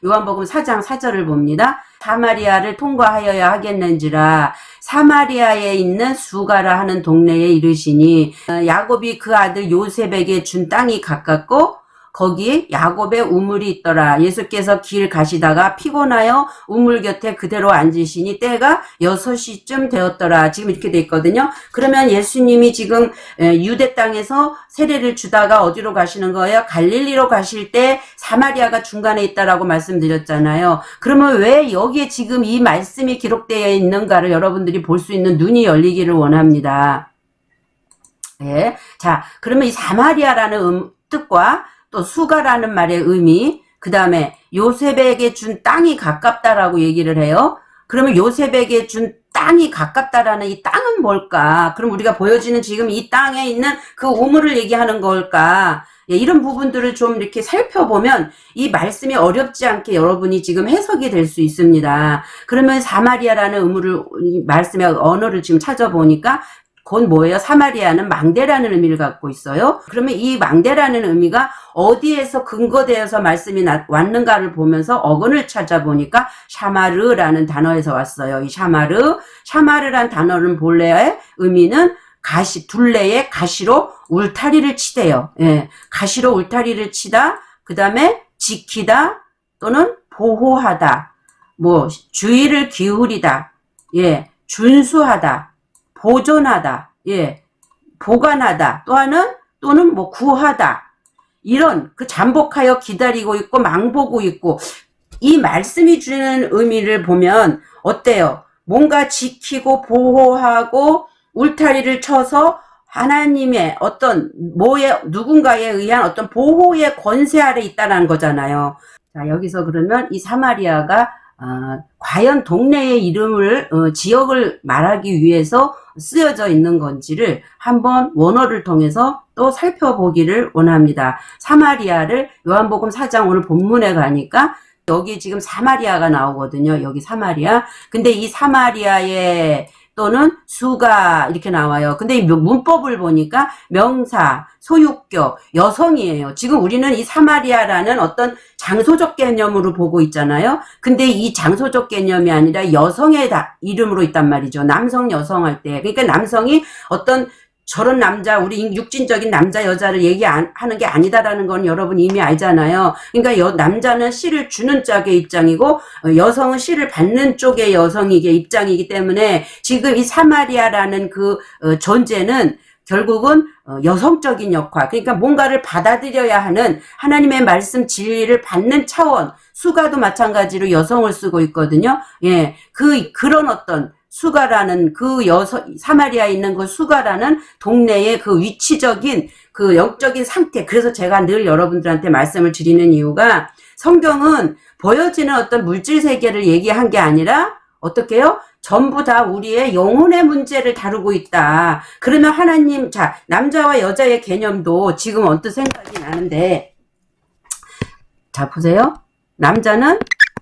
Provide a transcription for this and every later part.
요한복음 4장 4절을 봅니다. 사마리아를 통과하여야 하겠는지라 사마리아에 있는 수가라 하는 동네에 이르시니 야곱이 그 아들 요셉에게 준 땅이 가깝고 거기에 야곱의 우물이 있더라. 예수께서 길 가시다가 피곤하여 우물 곁에 그대로 앉으시니 때가 6시쯤 되었더라. 지금 이렇게 돼 있거든요. 그러면 예수님이 지금 유대 땅에서 세례를 주다가 어디로 가시는 거예요? 갈릴리로 가실 때 사마리아가 중간에 있다라고 말씀드렸잖아요. 그러면 왜 여기에 지금 이 말씀이 기록되어 있는가를 여러분들이 볼 수 있는 눈이 열리기를 원합니다. 예. 자, 그러면 이 사마리아라는 뜻과 또 수가라는 말의 의미, 그 다음에 요셉에게 준 땅이 가깝다라고 얘기를 해요. 그러면 요셉에게 준 땅이 가깝다라는 이 땅은 뭘까? 그럼 우리가 보여지는 지금 이 땅에 있는 그 우물을 얘기하는 걸까? 예, 이런 부분들을 좀 이렇게 살펴보면 이 말씀이 어렵지 않게 여러분이 지금 해석이 될 수 있습니다. 그러면 사마리아라는 우물을, 이 말씀의 언어를 지금 찾아보니까 곧 뭐예요? 사마리아는 망대라는 의미를 갖고 있어요. 그러면 이 망대라는 의미가 어디에서 근거되어서 말씀이 왔는가를 보면서 어근을 찾아보니까 샤마르라는 단어에서 왔어요. 이 샤마르란 단어는 본래의 의미는 둘레에 가시로 울타리를 치대요. 예, 가시로 울타리를 치다, 그 다음에 지키다 또는 보호하다, 뭐 주의를 기울이다, 예, 준수하다, 보존하다, 예, 보관하다, 또는 뭐 구하다, 이런 잠복하여 기다리고 있고 망보고 있고, 이 말씀이 주는 의미를 보면 어때요? 뭔가 지키고 보호하고 울타리를 쳐서 하나님의 어떤 누군가에 의한 어떤 보호의 권세 아래 있다는 거잖아요. 자, 여기서 그러면 이 사마리아가 과연 동네의 이름을 지역을 말하기 위해서 쓰여져 있는 건지를 한번 원어를 통해서 또 살펴보기를 원합니다. 사마리아를 요한복음 4장 오늘 본문에 가니까 여기 지금 사마리아가 나오거든요. 여기 사마리아. 근데 이 사마리아의 또는 수가 이렇게 나와요. 근데 이 문법을 보니까 명사, 소유격, 여성이에요. 지금 우리는 이 사마리아라는 어떤 장소적 개념으로 보고 있잖아요. 근데 이 장소적 개념이 아니라 여성의 이름으로 있단 말이죠. 남성, 여성 할 때. 그러니까 남성이 어떤 저런 남자, 우리 육신적인 남자, 여자를 얘기하는 게 아니다라는 건 여러분 이미 알잖아요. 그러니까 남자는 씨를 주는 쪽의 입장이고 여성은 씨를 받는 쪽의 여성이게 입장이기 때문에 지금 이 사마리아라는 그 존재는 결국은 여성적인 역할, 그러니까 뭔가를 받아들여야 하는 하나님의 말씀 진리를 받는 차원, 수가도 마찬가지로 여성을 쓰고 있거든요. 예, 그런 어떤 수가라는 사마리아에 있는 그 수가라는 동네의 그 위치적인 그 영적인 상태. 그래서 제가 늘 여러분들한테 말씀을 드리는 이유가 성경은 보여지는 어떤 물질 세계를 얘기한 게 아니라 어떻게 해요? 전부 다 우리의 영혼의 문제를 다루고 있다. 그러면 하나님, 남자와 여자의 개념도 지금 언뜻 생각이 나는데, 자, 보세요. 남자는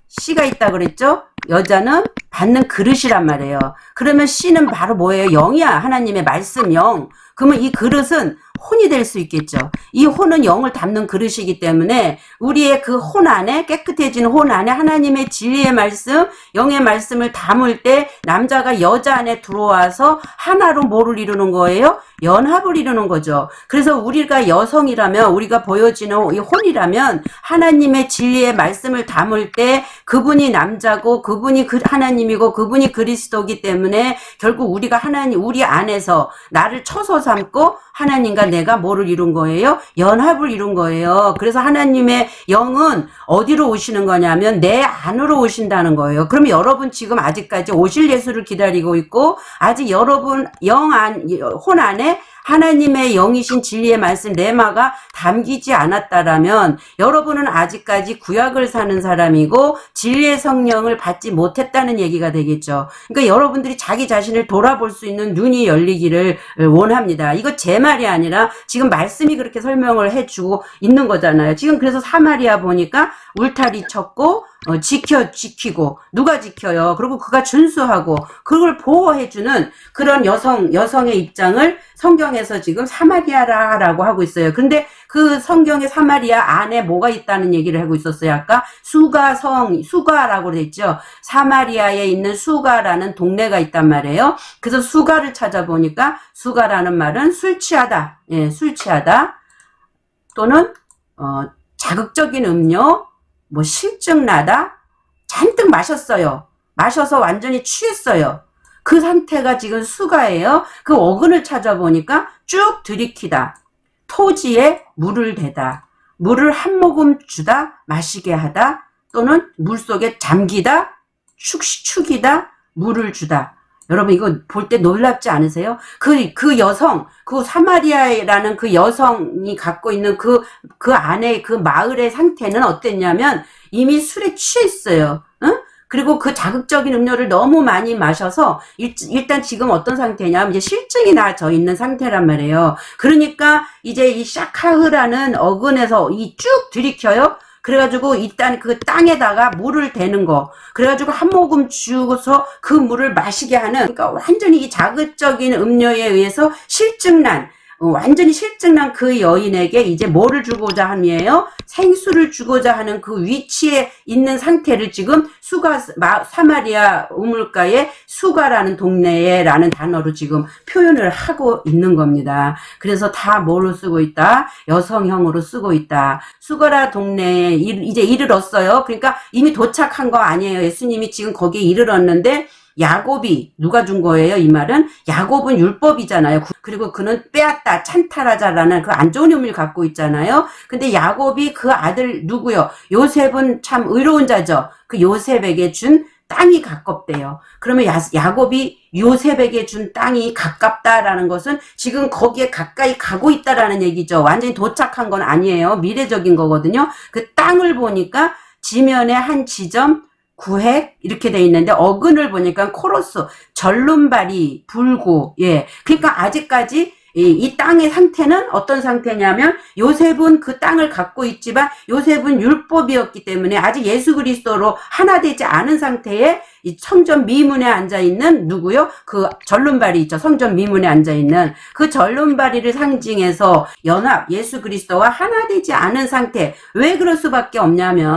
씨가 있다 그랬죠? 여자는 받는 그릇이란 말이에요. 그러면 씨는 바로 뭐예요? 영이야. 하나님의 말씀 영. 그러면 이 그릇은 혼이 될 수 있겠죠. 이 혼은 영을 담는 그릇이기 때문에 우리의 그 혼 안에, 깨끗해진 혼 안에 하나님의 진리의 말씀, 영의 말씀을 담을 때 남자가 여자 안에 들어와서 하나로 뭐를 이루는 거예요? 연합을 이루는 거죠. 그래서 우리가 여성이라면, 우리가 보여지는 이 혼이라면 하나님의 진리의 말씀을 담을 때 그분이 남자고 그분이 하나님이고 그분이 그리스도이기 때문에 결국 우리가 우리 안에서 나를 처소 삼고 하나님과 내가 뭐를 이룬 거예요? 연합을 이룬 거예요. 그래서 하나님의 영은 어디로 오시는 거냐면 내 안으로 오신다는 거예요. 그럼 여러분 지금 아직까지 오실 예수를 기다리고 있고 아직 여러분 혼 안에 하나님의 영이신 진리의 말씀 레마가 담기지 않았다라면 여러분은 아직까지 구약을 사는 사람이고 진리의 성령을 받지 못했다는 얘기가 되겠죠. 그러니까 여러분들이 자기 자신을 돌아볼 수 있는 눈이 열리기를 원합니다. 이거 제 말이 아니라 지금 말씀이 그렇게 설명을 해주고 있는 거잖아요. 지금 그래서 사마리아 보니까 울타리 쳤고 지키고 누가 지켜요? 그리고 그가 준수하고 그걸 보호해주는 그런 여성의 입장을 성경에 성경에서 지금 사마리아라고 하고 있어요. 근데 그 성경의 사마리아 안에 뭐가 있다는 얘기를 하고 있었어요. 아까 수가라고 그랬죠. 사마리아에 있는 수가라는 동네가 있단 말이에요. 그래서 수가를 찾아보니까 수가라는 말은 술 취하다. 예, 술 취하다. 또는 자극적인 음료, 뭐 실증 나다. 잔뜩 마셨어요. 마셔서 완전히 취했어요. 그 상태가 지금 수가예요. 그 어근을 찾아보니까 쭉 들이키다. 토지에 물을 대다. 물을 한 모금 주다. 마시게 하다. 또는 물속에 잠기다. 축이다. 물을 주다. 여러분 이거 볼 때 놀랍지 않으세요? 그 여성, 그 사마리아라는 그 여성이 갖고 있는 그 안에 그 마을의 상태는 어땠냐면 이미 술에 취했어요. 응? 그리고 그 자극적인 음료를 너무 많이 마셔서 일단 지금 어떤 상태냐면 이제 실증이 나져 있는 상태란 말이에요. 그러니까 이제 이 샤카흐라는 어근에서 이 쭉 들이켜요. 그래가지고 일단 그 땅에다가 물을 대는 거. 그래가지고 한 모금 주고서 그 물을 마시게 하는, 그러니까 완전히 이 자극적인 음료에 의해서 완전히 실증난 그 여인에게 이제 뭐를 주고자 함이에요? 생수를 주고자 하는 그 위치에 있는 상태를 지금 사마리아 우물가의 수가라는 동네에라는 단어로 지금 표현을 하고 있는 겁니다. 그래서 다 뭐로 쓰고 있다? 여성형으로 쓰고 있다. 수가라 동네에 이제 이르렀어요. 그러니까 이미 도착한 거 아니에요. 예수님이 지금 거기에 이르렀는데 야곱이 누가 준 거예요? 이 말은 야곱은 율법이잖아요. 그리고 그는 빼앗다 찬탈하자라는 그 안 좋은 의미를 갖고 있잖아요. 근데 야곱이 그 아들 누구요? 요셉은 참 의로운 자죠. 그 요셉에게 준 땅이 가깝대요. 그러면 야곱이 요셉에게 준 땅이 가깝다라는 것은 지금 거기에 가까이 가고 있다라는 얘기죠. 완전히 도착한 건 아니에요. 미래적인 거거든요. 그 땅을 보니까 지면의 한 지점, 구획 이렇게 돼 있는데 어근을 보니까 코러스, 절름발이, 불구. 예. 그러니까 아직까지 이 땅의 상태는 어떤 상태냐면 요셉은 그 땅을 갖고 있지만 요셉은 율법이었기 때문에 아직 예수 그리스도로 하나 되지 않은 상태에 이 성전 미문에 앉아 있는 누구요? 그 절름발이 있죠. 성전 미문에 앉아 있는 그 절름발이를 상징해서 연합 예수 그리스도와 하나 되지 않은 상태. 왜 그럴 수밖에 없냐면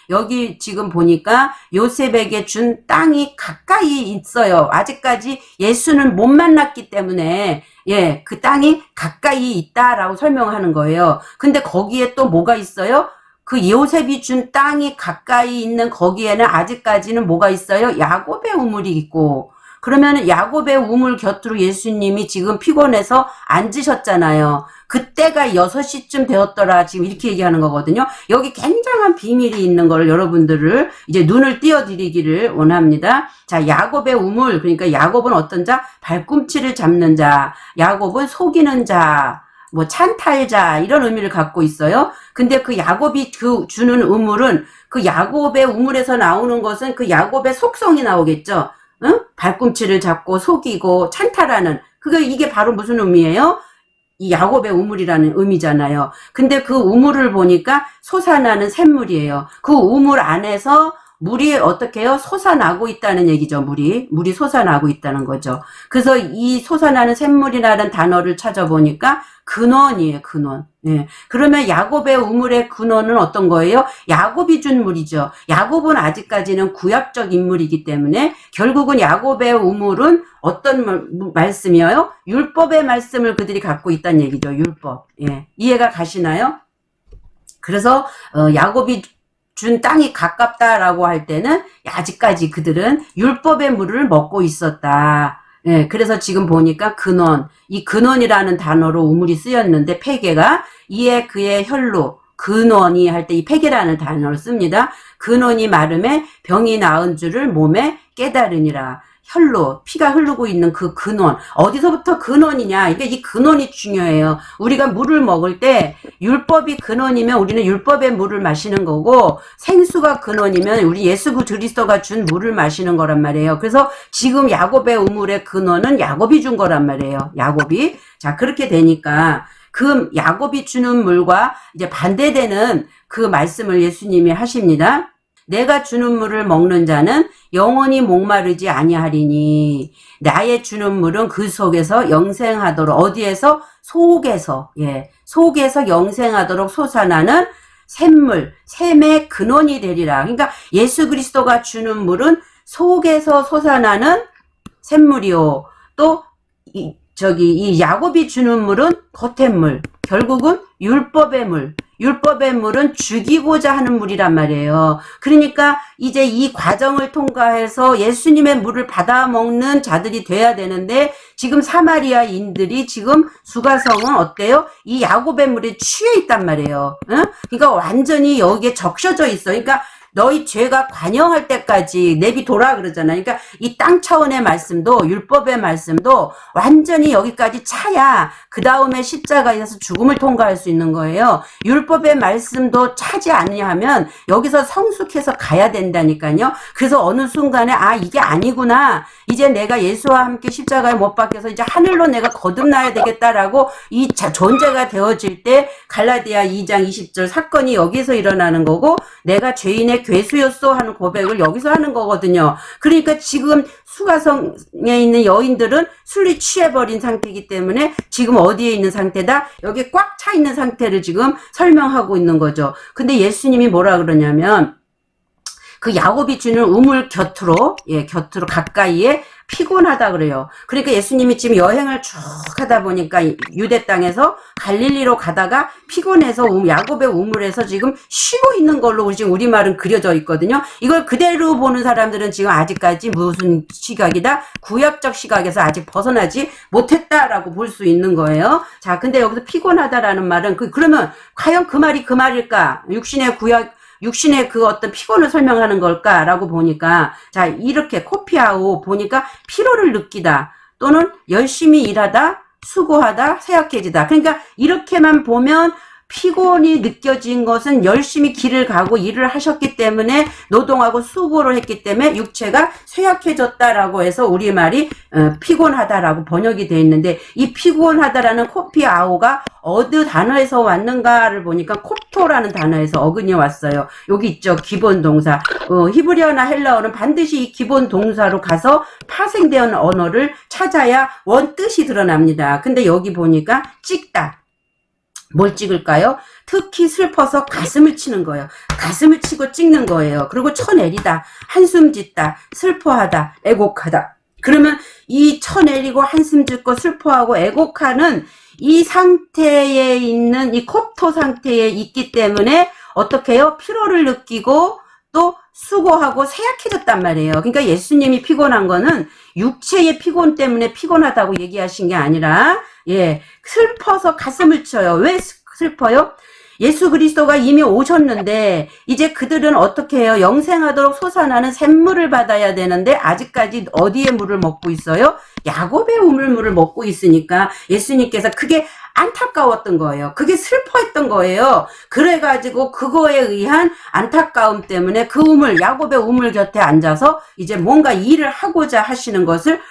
여기 지금 보니까 요셉에게 준 땅이 가까이 있어요. 아직까지 예수는 못 만났기 때문에 예, 그 땅이 가까이 있다라고 설명하는 거예요. 근데 거기에 또 뭐가 있어요? 그 요셉이 준 땅이 가까이 있는 거기에는 아직까지는 뭐가 있어요? 야곱의 우물이 있고, 그러면 야곱의 우물 곁으로 예수님이 지금 피곤해서 앉으셨잖아요. 그때가 6시쯤 되었더라. 지금 이렇게 얘기하는 거거든요. 여기 굉장한 비밀이 있는 걸 여러분들을 이제 눈을 띄워드리기를 원합니다. 자, 야곱의 우물. 그러니까 야곱은 어떤 자? 발꿈치를 잡는 자. 야곱은 속이는 자. 뭐 찬탈자 이런 의미를 갖고 있어요. 근데 그 야곱이 주는 우물은 그 야곱의 우물에서 나오는 것은 그 야곱의 속성이 나오겠죠. 응? 발꿈치를 잡고 속이고 찬탈하는 이게 바로 무슨 의미예요? 이 야곱의 우물이라는 의미잖아요. 근데 그 우물을 보니까 솟아나는 샘물이에요. 그 우물 안에서 물이 어떻게 해요? 솟아나고 있다는 얘기죠. 물이 솟아나고 있다는 거죠. 그래서 이 솟아나는 샘물이라는 단어를 찾아보니까 근원이에요. 근원. 예. 그러면 야곱의 우물의 근원은 어떤 거예요? 야곱이 준 물이죠. 야곱은 아직까지는 구약적 인물이기 때문에 결국은 야곱의 우물은 어떤 말씀이에요? 율법의 말씀을 그들이 갖고 있다는 얘기죠. 율법. 예. 이해가 가시나요? 그래서 야곱이 준 땅이 가깝다라고 할 때는 아직까지 그들은 율법의 물을 먹고 있었다. 예, 그래서 지금 보니까 근원, 이 근원이라는 단어로 우물이 쓰였는데 폐계가 이에 그의 혈로 근원이 할 때 이 폐계라는 단어를 씁니다. 근원이 마름에 병이 나은 줄을 몸에 깨달으니라. 혈로 피가 흐르고 있는 그 근원, 어디서부터 근원이냐, 이게 이 근원이 중요해요. 우리가 물을 먹을 때 율법이 근원이면 우리는 율법의 물을 마시는 거고, 생수가 근원이면 우리 예수 그리스도가 준 물을 마시는 거란 말이에요. 그래서 지금 야곱의 우물의 근원은 야곱이 준 거란 말이에요. 야곱이. 자, 그렇게 되니까 그 야곱이 주는 물과 이제 반대되는 그 말씀을 예수님이 하십니다. 내가 주는 물을 먹는 자는 영원히 목마르지 아니하리니 나의 주는 물은 그 속에서 영생하도록 어디에서 속에서 속에서 영생하도록 솟아나는 샘물 샘의 근원이 되리라. 그러니까 예수 그리스도가 주는 물은 속에서 솟아나는 샘물이요. 또 이 야곱이 주는 물은 겉의 물, 결국은 율법의 물. 율법의 물은 죽이고자 하는 물이란 말이에요. 그러니까 이제 이 과정을 통과해서 예수님의 물을 받아 먹는 자들이 돼야 되는데 지금 사마리아인들이 지금 수가성은 어때요? 이 야곱의 물에 취해 있단 말이에요. 응? 그러니까 완전히 여기에 적셔져 있어. 그러니까 너희 죄가 관영할 때까지 내비둬라 그러잖아요. 그러니까 이 땅 차원의 말씀도 율법의 말씀도 완전히 여기까지 차야 그 다음에 십자가에서 죽음을 통과할 수 있는 거예요. 율법의 말씀도 차지 않느냐 하면 여기서 성숙해서 가야 된다니까요. 그래서 어느 순간에 이게 아니구나. 이제 내가 예수와 함께 십자가에 못 박혀서 이제 하늘로 내가 거듭나야 되겠다라고 이 존재가 되어질 때 갈라디아 2장 20절 사건이 여기서 일어나는 거고 내가 죄인의 괴수였소 하는 고백을 여기서 하는 거거든요. 그러니까 지금 수가성에 있는 여인들은 술이 취해버린 상태이기 때문에 지금 어디에 있는 상태다? 여기 꽉 차 있는 상태를 지금 설명하고 있는 거죠. 근데 예수님이 뭐라 그러냐면 그 야곱이 주는 우물 곁으로 가까이에 피곤하다 그래요. 그러니까 예수님이 지금 여행을 쭉 하다 보니까 유대 땅에서 갈릴리로 가다가 피곤해서 야곱의 우물에서 지금 쉬고 있는 걸로 지금 우리말은 그려져 있거든요. 이걸 그대로 보는 사람들은 지금 아직까지 무슨 시각이다? 구약적 시각에서 아직 벗어나지 못했다라고 볼 수 있는 거예요. 자, 근데 여기서 피곤하다라는 말은 그러면 과연 그 말이 그 말일까? 육신의 그 어떤 피곤을 설명하는 걸까라고 보니까 자 이렇게 코피하고 보니까 피로를 느끼다 또는 열심히 일하다 수고하다 쇠약해지다. 그러니까 이렇게만 보면 피곤이 느껴진 것은 열심히 길을 가고 일을 하셨기 때문에 노동하고 수고를 했기 때문에 육체가 쇠약해졌다라고 해서 우리말이 피곤하다라고 번역이 되어 있는데 이 피곤하다라는 코피아오가 어느 단어에서 왔는가를 보니까 콥토라는 단어에서 어근이 왔어요. 여기 있죠. 기본 동사. 히브리어나 헬라어는 반드시 이 기본 동사로 가서 파생되는 언어를 찾아야 원 뜻이 드러납니다. 근데 여기 보니까 찍다. 뭘 찍을까요? 특히 슬퍼서 가슴을 치는 거예요. 가슴을 치고 찍는 거예요. 그리고 쳐내리다, 한숨 짓다, 슬퍼하다, 애곡하다. 그러면 이 쳐내리고 한숨 짓고 슬퍼하고 애곡하는 이 상태에 있는 이 콥토 상태에 있기 때문에 어떻게 해요? 피로를 느끼고 또 수고하고 쇠약해졌단 말이에요. 그러니까 예수님이 피곤한 거는 육체의 피곤 때문에 피곤하다고 얘기하신 게 아니라 슬퍼서 가슴을 쳐요. 왜 슬퍼요? 예수 그리스도가 이미 오셨는데 이제 그들은 어떻게 해요? 영생하도록 솟아나는 샘물을 받아야 되는데 아직까지 어디에 물을 먹고 있어요? 야곱의 우물물을 먹고 있으니까 예수님께서 그게 안타까웠던 거예요. 그게 슬퍼했던 거예요. 그래가지고 그거에 의한 안타까움 때문에 그 우물, 야곱의 우물 곁에 앉아서 이제 뭔가 일을 하고자 하시는 것을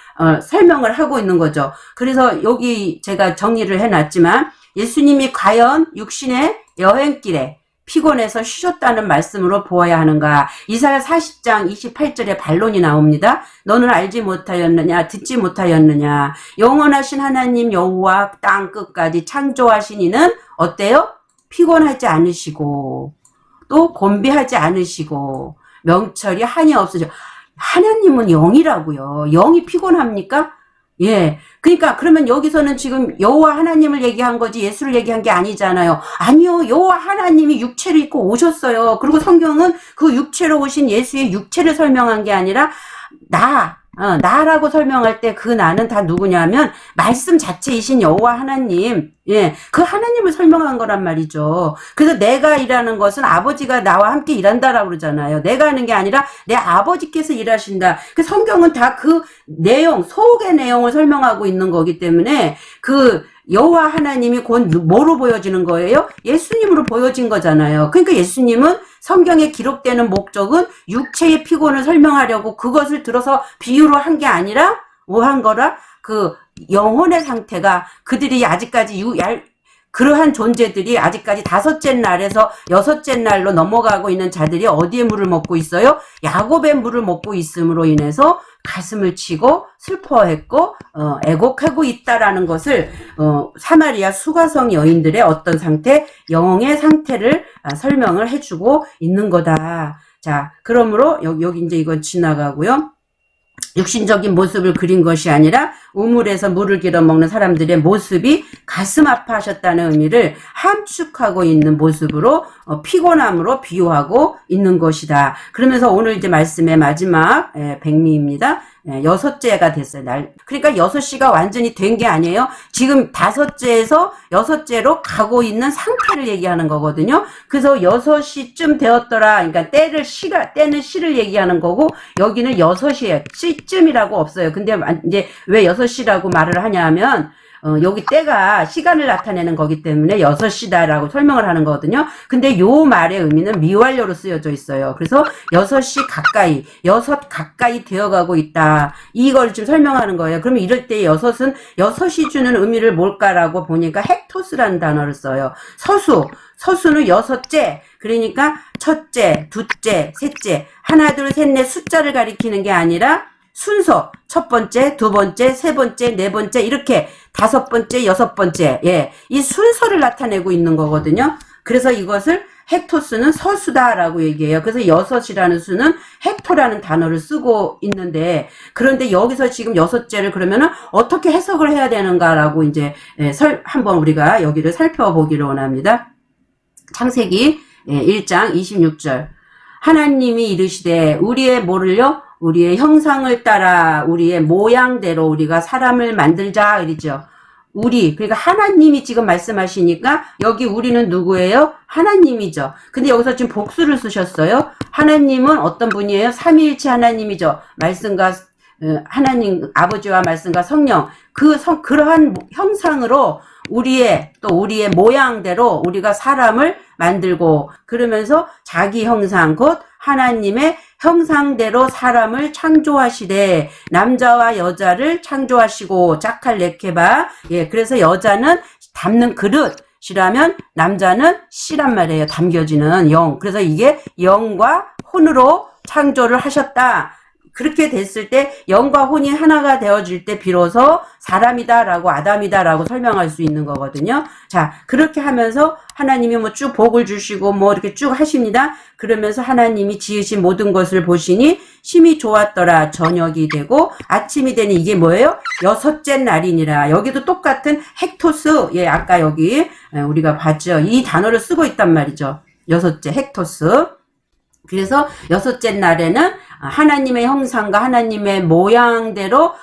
설명을 하고 있는 거죠. 그래서 여기 제가 정리를 해놨지만 예수님이 과연 육신의 여행길에 피곤해서 쉬셨다는 말씀으로 보아야 하는가. 이사야 40장 28절에 반론이 나옵니다. 너는 알지 못하였느냐 듣지 못하였느냐. 영원하신 하나님 여호와 땅 끝까지 창조하신 이는 어때요? 피곤하지 않으시고 또 곤비하지 않으시고 명철이 한이 없으셔. 하나님은 영이라고요. 영이 피곤합니까? 그러니까 그러면 여기서는 지금 여호와 하나님을 얘기한 거지 예수를 얘기한 게 아니잖아요. 아니요. 여호와 하나님이 육체를 입고 오셨어요. 그리고 성경은 그 육체로 오신 예수의 육체를 설명한 게 아니라 나라고 설명할 때 그 나는 다 누구냐면 말씀 자체이신 여호와 하나님, 그 하나님을 설명한 거란 말이죠. 그래서 내가 일하는 것은 아버지가 나와 함께 일한다라고 그러잖아요. 내가 하는 게 아니라 내 아버지께서 일하신다. 그 성경은 다 그 내용, 속의 내용을 설명하고 있는 거기 때문에 그 여호와 하나님이 곧 뭐로 보여지는 거예요? 예수님으로 보여진 거잖아요. 그러니까 예수님은 성경에 기록되는 목적은 육체의 피곤을 설명하려고 그것을 들어서 비유로 한 게 아니라 뭐 한 거라? 그 영혼의 상태가 그들이 아직까지 그러한 존재들이 아직까지 다섯째 날에서 여섯째 날로 넘어가고 있는 자들이 어디에 물을 먹고 있어요? 야곱의 물을 먹고 있음으로 인해서 가슴을 치고 슬퍼했고 애곡하고 있다라는 것을 사마리아 수가성 여인들의 어떤 상태, 영의 상태를 설명을 해주고 있는 거다. 자, 그러므로 여기 이제 이건 지나가고요. 육신적인 모습을 그린 것이 아니라 우물에서 물을 길어 먹는 사람들의 모습이 가슴 아파하셨다는 의미를 함축하고 있는 모습으로 피곤함으로 비유하고 있는 것이다. 그러면서 오늘 이제 말씀의 마지막 백미입니다. 여섯째가 됐어요. 그러니까 6시가 완전히 된 게 아니에요. 지금 5째에서 6째로 가고 있는 상태를 얘기하는 거거든요. 그래서 6시쯤 되었더라. 그러니까 때는 시를 얘기하는 거고, 여기는 6시에 시쯤이라고 없어요. 근데 이제 왜 6시라고 말을 하냐면 여기 때가 시간을 나타내는 거기 때문에 6시다라고 설명을 하는 거거든요. 근데 요 말의 의미는 미완료로 쓰여져 있어요. 그래서 6시 가까이, 6 가까이 되어가고 있다. 이걸 지금 설명하는 거예요. 그러면 이럴 때 6이 주는 의미를 뭘까라고 보니까 헥토스라는 단어를 써요. 서수는 6째. 그러니까 첫째, 둘째, 셋째. 하나, 둘, 셋, 넷 숫자를 가리키는 게 아니라 순서, 첫 번째, 두 번째, 세 번째, 네 번째, 이렇게 5번째, 6번째, 예, 이 순서를 나타내고 있는 거거든요. 그래서 이것을 헥토스는 서수다라고 얘기해요. 그래서 6이라는 수는 헥토라는 단어를 쓰고 있는데, 그런데 여기서 지금 6째를 그러면은 어떻게 해석을 해야 되는가라고 이제 한번 우리가 여기를 살펴보기를 원합니다. 창세기 1장 26절. 하나님이 이르시되 우리의 뭐를요? 우리의 형상을 따라 우리의 모양대로 우리가 사람을 만들자 이러죠. 그러니까 하나님이 지금 말씀하시니까 여기 우리는 누구예요? 하나님이죠. 근데 여기서 지금 복수를 쓰셨어요. 하나님은 어떤 분이에요? 삼위일체 하나님이죠. 말씀과 하나님 아버지와 말씀과 성령 그러한 형상으로 우리의 모양대로 우리가 사람을 만들고, 그러면서 자기 형상 곧 하나님의 형상대로 사람을 창조하시되 남자와 여자를 창조하시고 짝할 레케바. 예, 그래서 여자는 담는 그릇이라면 남자는 씨란 말이에요. 담겨지는 영. 그래서 이게 영과 혼으로 창조를 하셨다. 그렇게 됐을 때 영과 혼이 하나가 되어질 때 비로소 사람이다라고 아담이다라고 설명할 수 있는 거거든요. 자, 그렇게 하면서 하나님이 뭐 쭉 복을 주시고 뭐 이렇게 쭉 하십니다. 그러면서 하나님이 지으신 모든 것을 보시니 심히 좋았더라. 저녁이 되고 아침이 되니 이게 뭐예요? 6째 날이니라. 여기도 똑같은 헥토스. 예, 아까 여기 우리가 봤죠. 이 단어를 쓰고 있단 말이죠. 6째 헥토스. 그래서 6째 날에는 하나님의 형상과 하나님의 모양대로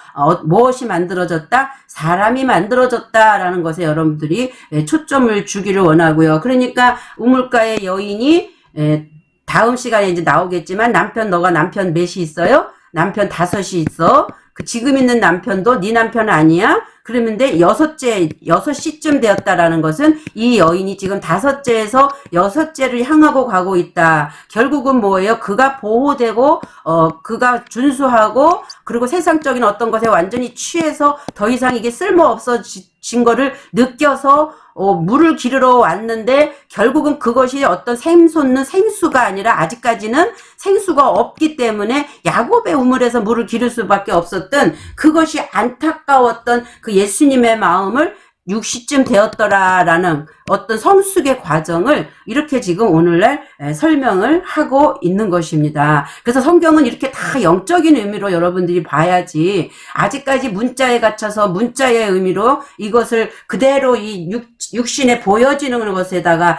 무엇이 만들어졌다? 사람이 만들어졌다라는 것에 여러분들이 초점을 주기를 원하고요. 그러니까 우물가의 여인이 다음 시간에 이제 나오겠지만 너가 남편 몇이 있어요? 남편 5이 있어. 그 지금 있는 남편도 네 남편 아니야? 그러는데 6시쯤 되었다라는 것은 이 여인이 지금 5째에서 6째를 향하고 가고 있다. 결국은 뭐예요? 그가 보호되고, 그가 준수하고, 그리고 세상적인 어떤 것에 완전히 취해서 더 이상 이게 쓸모없어진 거를 느껴서 물을 기르러 왔는데 결국은 그것이 어떤 샘솟는 생수가 아니라 아직까지는 생수가 없기 때문에 야곱의 우물에서 물을 기를 수밖에 없었던 그것이 안타까웠던 그 예수님의 마음을 6시쯤 되었더라라는 어떤 성숙의 과정을 이렇게 지금 오늘날 설명을 하고 있는 것입니다. 그래서 성경은 이렇게 다 영적인 의미로 여러분들이 봐야지, 아직까지 문자에 갇혀서 문자의 의미로 이것을 그대로 이 육신에 보여지는 것에다가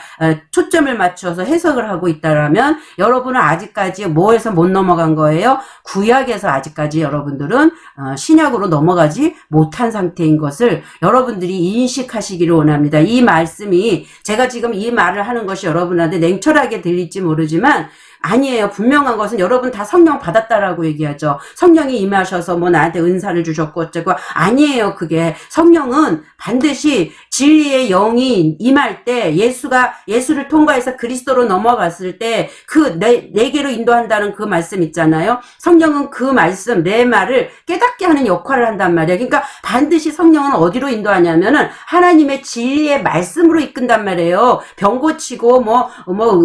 초점을 맞춰서 해석을 하고 있다라면 여러분은 아직까지 뭐에서 못 넘어간 거예요? 구약에서 아직까지 여러분들은 신약으로 넘어가지 못한 상태인 것을 여러분들이 인식하시기를 원합니다. 이 말씀이, 제가 지금 이 말을 하는 것이 여러분한테 냉철하게 들릴지 모르지만 아니에요. 분명한 것은 여러분 다 성령 받았다라고 얘기하죠. 성령이 임하셔서 뭐 나한테 은사를 주셨고 어쩌고. 아니에요. 그게 성령은 반드시 진리의 영이 임할 때 예수를 통과해서 그리스도로 넘어갔을 때 그 내게로 인도한다는 그 말씀 있잖아요. 성령은 그 말씀 내 말을 깨닫게 하는 역할을 한단 말이에요. 그러니까 반드시 성령은 어디로 인도하냐면은 하나님의 진리의 말씀으로 이끈단 말이에요. 병 고치고 뭐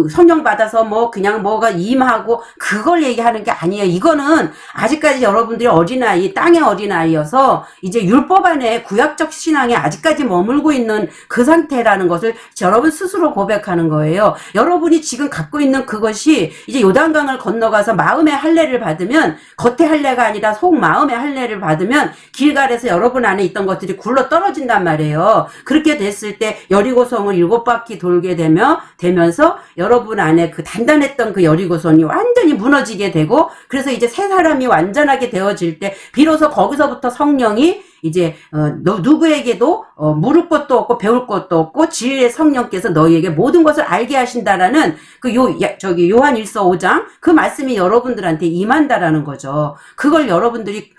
성령 받아서 뭐 그냥 뭐가 임하고 그걸 얘기하는 게 아니에요. 이거는 아직까지 여러분들이 어린아이, 땅의 어린아이여서 이제 율법 안에 구약적 신앙에 아직까지 머물고 있는 그 상태라는 것을 여러분 스스로 고백하는 거예요. 여러분이 지금 갖고 있는 그것이 이제 요단강을 건너가서 마음의 할례를 받으면, 겉의 할례가 아니라 속 마음의 할례를 받으면 길갈에서 여러분 안에 있던 것들이 굴러 떨어진단 말이에요. 그렇게 됐을 때 여리고성을 7바퀴 돌게 되면서 여러분 안에 그 단단했던 그 여리고성이 완전히 무너지게 되고, 그래서 이제 새 사람이 완전하게 되어질 때 비로소 거기서부터 성령이 이제 누구에게도 물을 것도 없고 배울 것도 없고 진리의 성령께서 너희에게 모든 것을 알게 하신다라는 그 요한 1서 5장 그 말씀이 여러분들한테 임한다라는 거죠. 그걸 여러분들이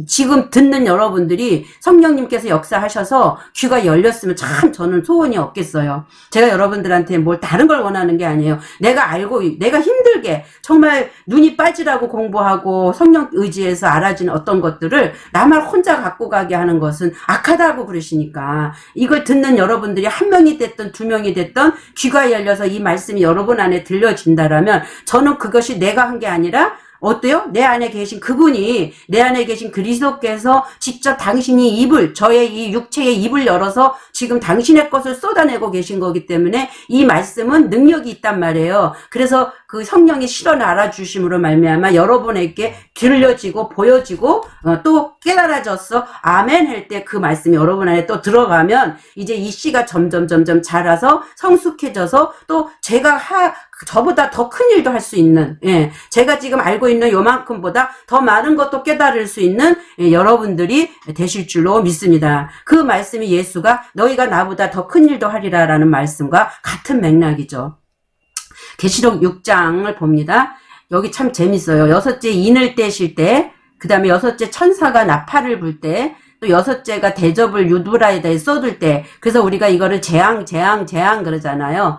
지금 듣는 여러분들이 성령님께서 역사하셔서 귀가 열렸으면 참 저는 소원이 없겠어요. 제가 여러분들한테 뭘 다른 걸 원하는 게 아니에요. 내가 힘들게 정말 눈이 빠지라고 공부하고 성령 의지에서 알아진 어떤 것들을 나만 혼자 갖고 가게 하는 것은 악하다고 그러시니까, 이걸 듣는 여러분들이 한 명이 됐든 두 명이 됐든 귀가 열려서 이 말씀이 여러분 안에 들려진다라면 저는 그것이 내가 한 게 아니라 어때요? 내 안에 계신 그분이, 내 안에 계신 그리스도께서 직접 당신이 저의 이 육체의 입을 열어서 지금 당신의 것을 쏟아내고 계신 거기 때문에 이 말씀은 능력이 있단 말이에요. 그래서 그 성령이 실현 알아주심으로 말미암아 여러분에게 들려지고 보여지고 또 깨달아졌어. 아멘 할 때 그 말씀이 여러분 안에 또 들어가면 이제 이 씨가 점점 자라서 성숙해져서 또 저보다 더 큰 일도 할 수 있는, 제가 지금 알고 있는 요만큼보다 더 많은 것도 깨달을 수 있는 여러분들이 되실 줄로 믿습니다. 그 말씀이 예수가 너희가 나보다 더 큰 일도 하리라 라는 말씀과 같은 맥락이죠. 계시록 6장을 봅니다. 여기 참 재밌어요. 6째 인을 떼실 때, 그 다음에 6째 천사가 나팔을 불 때, 또 6째가 대접을 유브라데에 쏟을 때, 그래서 우리가 이거를 재앙 그러잖아요.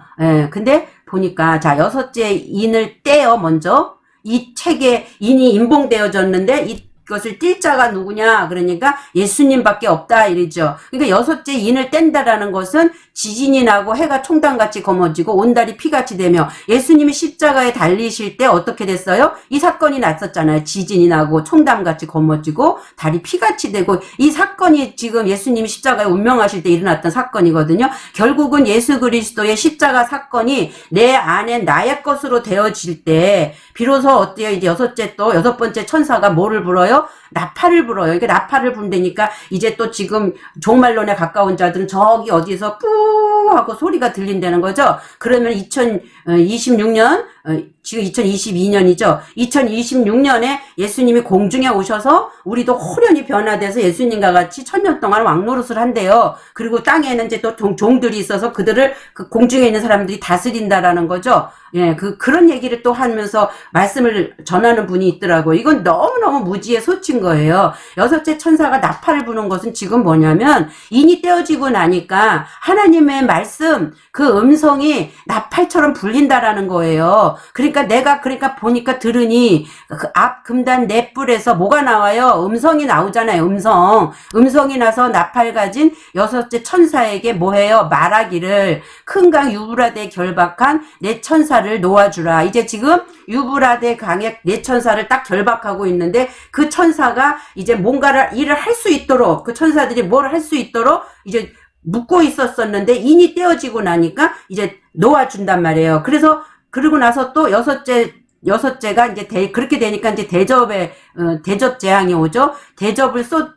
근데 보니까, 자, 6째 인을 떼어 먼저, 이 책에 인이 인봉되어졌는데, 이것을 띨 자가 누구냐? 그러니까 예수님밖에 없다 이러죠. 그러니까 6째 인을 뗀다라는 것은 지진이 나고 해가 총단같이 검어지고 온달이 피같이 되며, 예수님이 십자가에 달리실 때 어떻게 됐어요? 이 사건이 났었잖아요. 지진이 나고 총단같이 검어지고 달이 피같이 되고, 이 사건이 지금 예수님이 십자가에 운명하실 때 일어났던 사건이거든요. 결국은 예수 그리스도의 십자가 사건이 내 안에 나의 것으로 되어질 때 비로소 어때요? 이제 여섯 번째 천사가 뭐를 불어요? 나팔을 불어요. 그러니까 나팔을 분다니까 이제 또 지금 종말론에 가까운 자들은 저기 어디서 뿌 하고 소리가 들린다는 거죠. 그러면 2026년, 지금 2022년이죠. 2026년에 예수님이 공중에 오셔서 우리도 호련히 변화돼서 예수님과 같이 1000년 동안 왕노릇을 한대요. 그리고 땅에는 이제 또 종들이 있어서 그들을 그 공중에 있는 사람들이 다스린다라는 거죠. 그런 얘기를 또 하면서 말씀을 전하는 분이 있더라고요. 이건 너무너무 무지의 소치인 거예요. 6째 천사가 나팔을 부는 것은 지금 뭐냐면, 인이 떼어지고 나니까 하나님의 말씀, 그 음성이 나팔처럼 불린다라는 거예요. 그러니까 내가 보니까 들으니 그 앞 금단 네 뿔에서 뭐가 나와요? 음성이 나오잖아요. 음성이 나서 나팔 가진 6째 천사에게 뭐해요? 말하기를 큰 강 유브라데에 결박한 네 천사를 놓아주라. 이제 지금 유브라데 강에 네 천사를 딱 결박하고 있는데, 그 천사가 이제 뭔가를 일을 할 수 있도록, 그 천사들이 뭘 할 수 있도록 이제 묶고 있었었는데 인이 떼어지고 나니까 이제 놓아준단 말이에요. 그리고 나서 또 여섯째가 이제 그렇게 되니까 이제 대접 재앙이 오죠.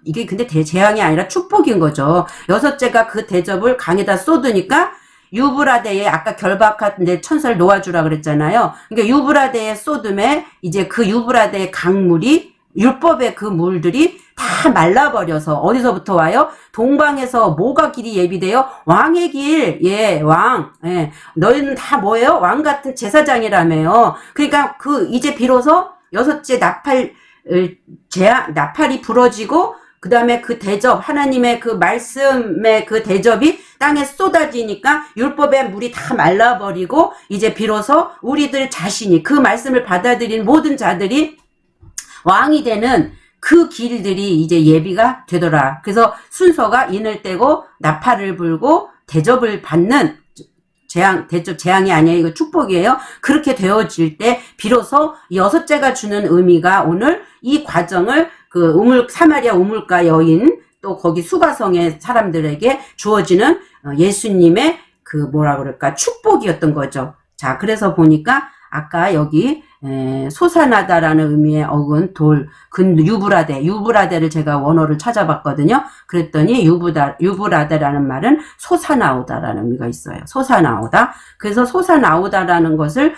이게 근데 재앙이 아니라 축복인 거죠. 6째가 그 대접을 강에다 쏟으니까 유브라데에 아까 결박한 내 천사를 놓아주라 그랬잖아요. 그러니까 유브라데에 쏟음에 이제 그 유브라데의 강물이 율법의 그 물들이 다 말라버려서 어디서부터 와요? 동방에서 뭐가 길이 예비돼요? 왕의 길, 예, 왕. 예. 너희는 다 뭐예요? 왕 같은 제사장이라며요. 그러니까 이제 비로소 여섯째 나팔이 부러지고, 그 다음에 그 대접, 하나님의 그 말씀의 그 대접이 땅에 쏟아지니까 율법의 물이 다 말라버리고, 이제 비로소 우리들 자신이 그 말씀을 받아들인 모든 자들이 왕이 되는 그 길들이 이제 예비가 되더라. 그래서 순서가 인을 떼고 나팔을 불고 대접을 받는, 재앙이 아니에요. 이거 축복이에요. 그렇게 되어질 때 비로소 여섯째가 주는 의미가, 오늘 이 과정을 사마리아 우물가 여인, 또 거기 수가성의 사람들에게 주어지는 예수님의 축복이었던 거죠. 자, 그래서 보니까 아까 여기 솟아나다라는 의미의 어근 유브라데를 제가 원어를 찾아봤거든요. 그랬더니 유브라데라는 말은 솟아나오다라는 의미가 있어요. 솟아나오다. 그래서 솟아나오다라는 것을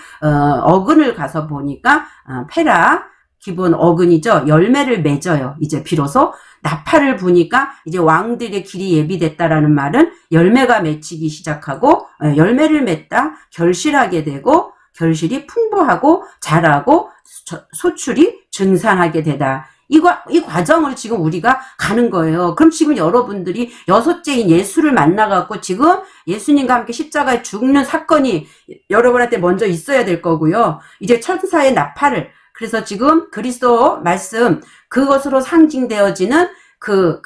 어근을 가서 보니까 페라, 기본 어근이죠. 열매를 맺어요. 이제 비로소 나팔을 부니까 이제 왕들의 길이 예비됐다라는 말은 열매가 맺히기 시작하고, 열매를 맺다, 결실하게 되고, 결실이 풍부하고 자라고 소출이 증산하게 되다. 이 과정을 지금 우리가 가는 거예요. 그럼 지금 여러분들이 여섯째인 예수를 만나갖고 지금 예수님과 함께 십자가에 죽는 사건이 여러분한테 먼저 있어야 될 거고요. 이제 천사의 나팔을, 그래서 지금 그리스도 말씀, 그것으로 상징되어지는 그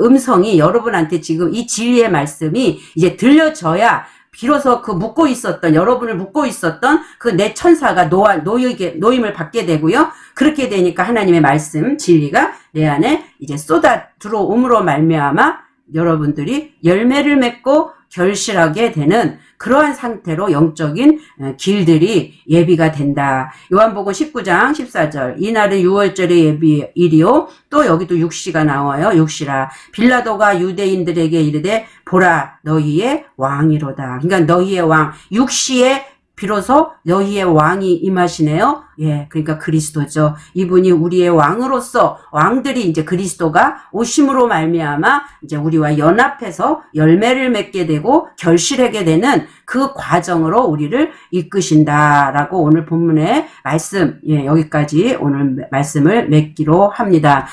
음성이 여러분한테 지금 이 진리의 말씀이 이제 들려져야 비로소 여러분을 묶고 있었던 그 내 천사가 노임을 받게 되고요. 그렇게 되니까 하나님의 말씀, 진리가 내 안에 이제 쏟아 들어옴으로 말미암아 여러분들이 열매를 맺고 결실하게 되는 그러한 상태로 영적인 길들이 예비가 된다. 요한복음 19장 14절. 이날은 6월절의 예비일이요. 또 여기도 육시가 나와요. 육시라. 빌라도가 유대인들에게 이르되 보라 너희의 왕이로다. 그러니까 너희의 왕. 육시에 비로소 너희의 왕이 임하시네요. 예, 그러니까 그리스도죠. 이분이 우리의 왕으로서, 왕들이 이제 그리스도가 오심으로 말미암아 이제 우리와 연합해서 열매를 맺게 되고 결실하게 되는 그 과정으로 우리를 이끄신다라고 오늘 본문의 말씀, 예, 여기까지 오늘 말씀을 맺기로 합니다.